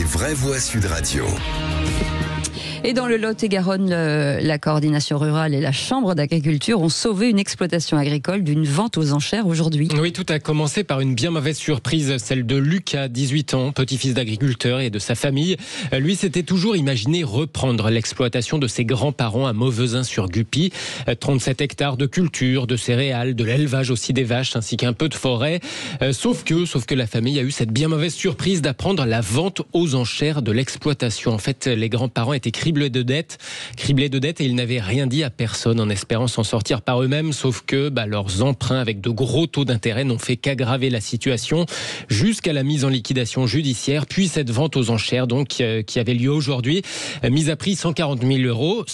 Les vraies voix Sud Radio. Et dans le Lot-et-Garonne, la coordination rurale et la chambre d'agriculture ont sauvé une exploitation agricole d'une vente aux enchères aujourd'hui. Oui, tout a commencé par une bien mauvaise surprise, celle de Lucas, 18 ans, petit-fils d'agriculteur et de sa famille. Lui s'était toujours imaginé reprendre l'exploitation de ses grands-parents à Mauvezin-sur-Guppy. 37 hectares de culture, de céréales, de l'élevage aussi des vaches, ainsi qu'un peu de forêt. Sauf que la famille a eu cette bien mauvaise surprise d'apprendre la vente aux enchères de l'exploitation. En fait, les grands-parents étaient criblés de dettes et ils n'avaient rien dit à personne en espérant s'en sortir par eux-mêmes, sauf que leurs emprunts avec de gros taux d'intérêt n'ont fait qu'aggraver la situation jusqu'à la mise en liquidation judiciaire, puis cette vente aux enchères donc qui avait lieu aujourd'hui, mise à prix 140 000 euros,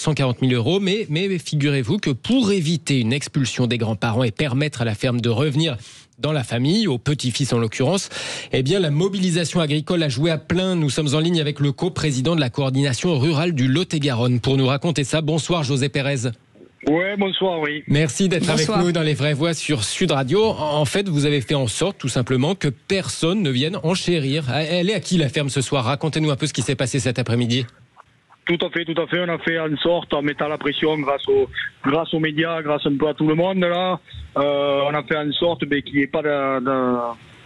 mais figurez-vous que pour éviter une expulsion des grands-parents et permettre à la ferme de revenir dans la famille, au petit-fils en l'occurrence, la mobilisation agricole a joué à plein. Nous sommes en ligne avec le co-président de la coordination rurale du Lot-et-Garonne. Pour nous raconter ça, bonsoir José Pérez. Ouais, bonsoir, oui. Merci d'être avec nous dans Les Vraies Voix sur Sud Radio. En fait, vous avez fait en sorte, tout simplement, que personne ne vienne enchérir. Elle est à qui la ferme ce soir? Racontez-nous un peu ce qui s'est passé cet après-midi. Tout à fait. On a fait en sorte, en mettant la pression grâce aux médias, grâce un peu à tout le monde, là, on a fait en sorte qu'il n'y ait pas de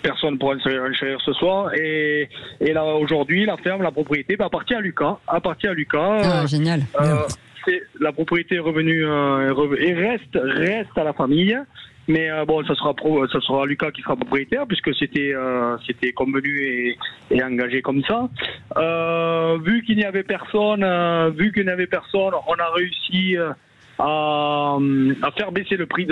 personne pour enchérir ce soir. Et là, aujourd'hui, la ferme, la propriété, appartient à Lucas. Génial. La propriété est revenue et reste à la famille. Mais ça sera Lucas qui sera propriétaire puisque c'était convenu et engagé comme ça. Vu qu'il n'y avait personne, on a réussi à faire baisser le prix,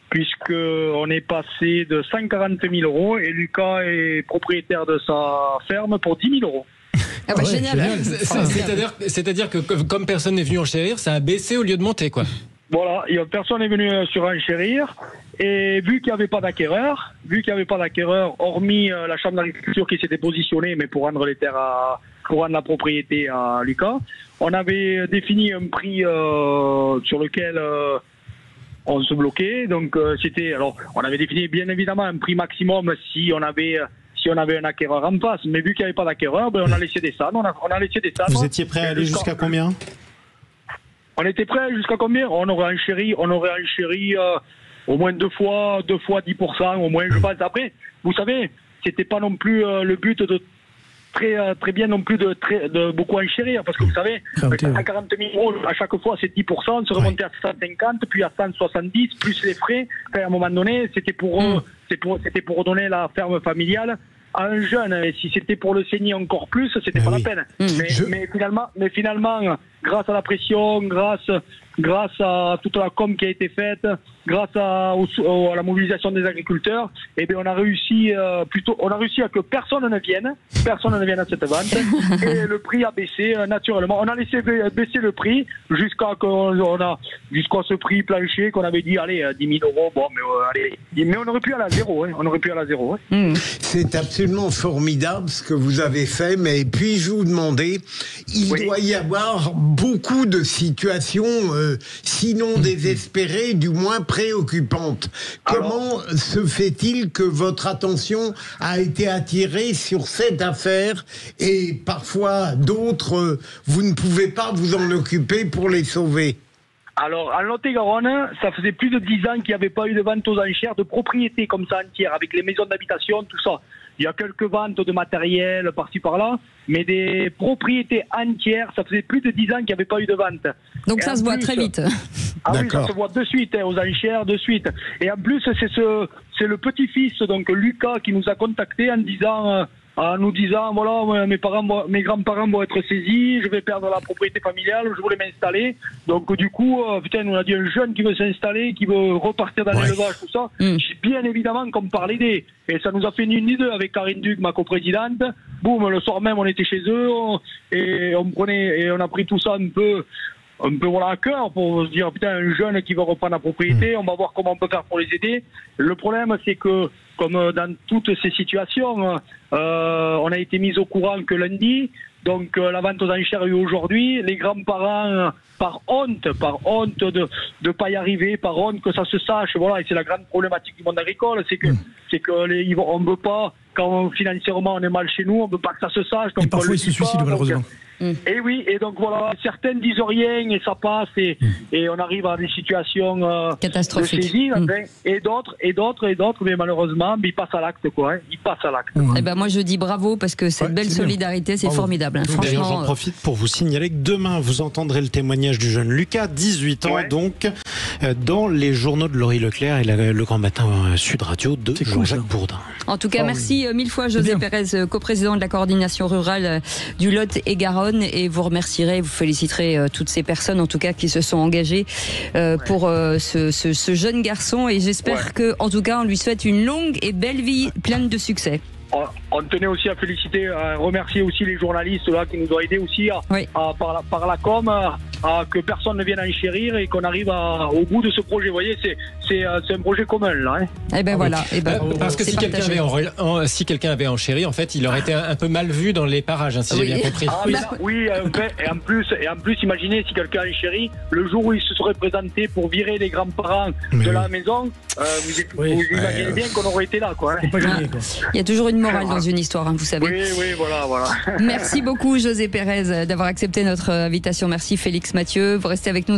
puisque on est passé de 140 000 euros et Lucas est propriétaire de sa ferme pour 10 000 euros. Génial. C'est-à-dire que comme personne n'est venu enchérir, ça a baissé au lieu de monter, quoi. Voilà, personne n'est venu surenchérir et vu qu'il n'y avait pas d'acquéreur, hormis la chambre d'agriculture qui s'était positionnée, mais pour rendre les terres pour rendre la propriété à Lucas, on avait défini un prix sur lequel on se bloquait. Donc on avait défini bien évidemment un prix maximum si on avait un acquéreur en face, mais vu qu'il n'y avait pas d'acquéreur, on a laissé descendre. Vous étiez prêt à aller jusqu'à combien? On était prêt jusqu'à combien? On aurait enchéri au moins deux fois 10%, au moins, je pense. Après, vous savez, c'était pas non plus le but de très bien non plus de beaucoup enchérir, parce que vous savez, à 40 000 euros, à chaque fois, c'est 10%, se remonter à 150, puis à 170, plus les frais. Enfin, à un moment donné, c'était pour redonner la ferme familiale à un jeune. Et si c'était pour le saigner encore plus, c'était pas la peine. Mais finalement, grâce à la pression, grâce à toute la com qui a été faite, grâce à la mobilisation des agriculteurs, on a réussi à que personne ne vienne à cette vente et le prix a baissé naturellement. On a laissé baisser le prix jusqu'à ce prix plancher qu'on avait dit 10 000 euros. Mais on aurait pu aller à zéro. C'est absolument formidable ce que vous avez fait, mais puis-je vous demander, il doit y avoir beaucoup de situations, sinon désespérées, du moins préoccupantes. Comment se fait-il que votre attention a été attirée sur cette affaire et parfois d'autres, vous ne pouvez pas vous en occuper pour les sauver? Alors, en Lot-et-Garonne, ça faisait plus de 10 ans qu'il n'y avait pas eu de vente aux enchères de propriétés comme ça entières, avec les maisons d'habitation, tout ça. Il y a quelques ventes de matériel par-ci par-là, mais des propriétés entières, ça faisait plus de 10 ans qu'il n'y avait pas eu de vente. Donc ça se voit très vite. Ah oui, ça se voit de suite, aux enchères, de suite. Et en plus, c'est le petit-fils, donc Lucas, qui nous a contactés en nous disant voilà, mes grands-parents vont être saisis, je vais perdre la propriété familiale, je voulais m'installer. Donc du coup, on a dit un jeune qui veut s'installer, qui veut repartir dans l'élevage, tout ça. Bien évidemment qu'on parlait d'aider. Et ça nous a fait ni une ni deux avec Karine Duc, ma coprésidente. Boum, le soir même, on était chez eux et on a pris tout ça un peu à cœur pour se dire un jeune qui veut reprendre la propriété, on va voir comment on peut faire pour les aider. Le problème, c'est que comme dans toutes ces situations, on a été mis au courant que lundi, donc la vente aux enchères a eu aujourd'hui. Les grands-parents, par honte de pas y arriver, par honte que ça se sache, voilà, et c'est la grande problématique du monde agricole, c'est que on veut pas quand financièrement on est mal chez nous, on ne veut pas que ça se sache. Donc et parfois ils se suicident malheureusement. Et oui, et donc voilà, certaines disent rien et ça passe et on arrive à des situations catastrophiques. De saisie, et d'autres, mais malheureusement, ils passent à l'acte, quoi. Ils passent à l'acte. Eh ben moi je dis bravo parce que cette belle solidarité, c'est formidable. Hein. D'ailleurs, j'en profite pour vous signaler que demain, vous entendrez le témoignage du jeune Lucas, 18 ans donc, dans les journaux de Laurie Leclerc et le Grand Matin Sud Radio de Jean-Jacques Bourdin. En tout cas, merci mille fois José Pérez, coprésident de la coordination rurale du Lot et Garonne. Et vous remercierez, vous féliciterez toutes ces personnes en tout cas qui se sont engagées pour ce jeune garçon, et j'espère que en tout cas on lui souhaite une longue et belle vie pleine de succès. On tenait aussi à féliciter, à remercier aussi les journalistes là qui nous ont aidés aussi par la com, que personne ne vienne enchérir et qu'on arrive au bout de ce projet. Vous voyez, c'est un projet commun là. Hein. Et ben voilà. Parce que si quelqu'un avait enchéri, en fait, il aurait été un peu mal vu dans les parages, hein, si j'ai bien compris. Et en plus, imaginez si quelqu'un enchérit, le jour où il se serait présenté pour virer les grands-parents de la maison, vous imaginez bien qu'on aurait été là, quoi. Hein. Il y a toujours une morale dans une histoire, hein, vous savez. Oui, voilà. Merci beaucoup José Pérez d'avoir accepté notre invitation. Merci Félix Mathieu. Vous restez avec nous.